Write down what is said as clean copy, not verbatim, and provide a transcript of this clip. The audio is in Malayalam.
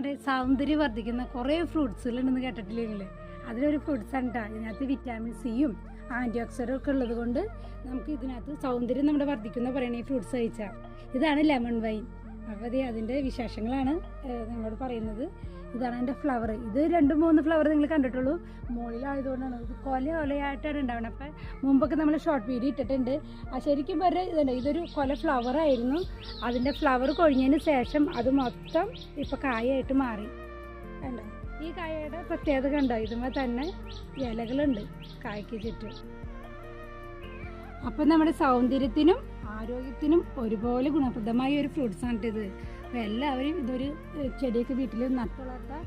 നമ്മുടെ സൗന്ദര്യം വർദ്ധിക്കുന്ന കുറേ ഫ്രൂട്ട്സുകളുണ്ടെന്ന് കേട്ടിട്ടില്ലേ നിങ്ങൾ? അതിലൊരു ഫ്രൂട്ട്സാണ് കേട്ടോ. ഇതിനകത്ത് വിറ്റാമിൻ സിയും ആൻറ്റി ഓക്സിഡൻ്റും ഒക്കെ ഉള്ളത് കൊണ്ട് നമുക്ക് ഇതിനകത്ത് സൗന്ദര്യം നമ്മുടെ വർദ്ധിക്കുന്ന പറയണ ഈ ഫ്രൂട്ട്സ് കഴിച്ചാൽ. ഇതാണ് ലെമൺ വൈൻ. അപ്പോൾ അതിൻ്റെ വിശേഷങ്ങളാണ് നിങ്ങളോട് പറയുന്നത്. ഇതാണ് എൻ്റെ ഫ്ലവർ. ഇത് 2-3 ഫ്ലവർ നിങ്ങൾ കണ്ടിട്ടുള്ളൂ. മുകളിലായതുകൊണ്ടാണ് ഇത് കൊലയായിട്ടാണ് ഉണ്ടാവുന്നത്. അപ്പം മുമ്പൊക്കെ നമ്മൾ ഷോർട്ട് വീഡിയോ ഇട്ടിട്ടുണ്ട്. ശരിക്കും പറഞ്ഞാൽ ഇതുണ്ട്, ഇതൊരു ഫ്ലവറായിരുന്നു. അതിൻ്റെ ഫ്ലവർ കൊഴിഞ്ഞതിന് ശേഷം അത് മൊത്തം ഇപ്പോൾ കായായിട്ട് മാറി. കണ്ടോ? ഈ കായയുടെ പ്രത്യേകത കണ്ടോ? ഇതുമ്പോൾ തന്നെ ഇലകളുണ്ട് കായ്ക്ക് ചുറ്റും. അപ്പം നമ്മുടെ സൗന്ദര്യത്തിനും ആരോഗ്യത്തിനും ഒരുപോലെ ഗുണപ്രദമായ ഒരു ഫ്രൂട്ട്സാണ് ഇത്. അപ്പോൾ എല്ലാവരും ഇതൊരു ചെടിയൊക്കെ വീട്ടിൽ നട്ടുവളർത്താൻ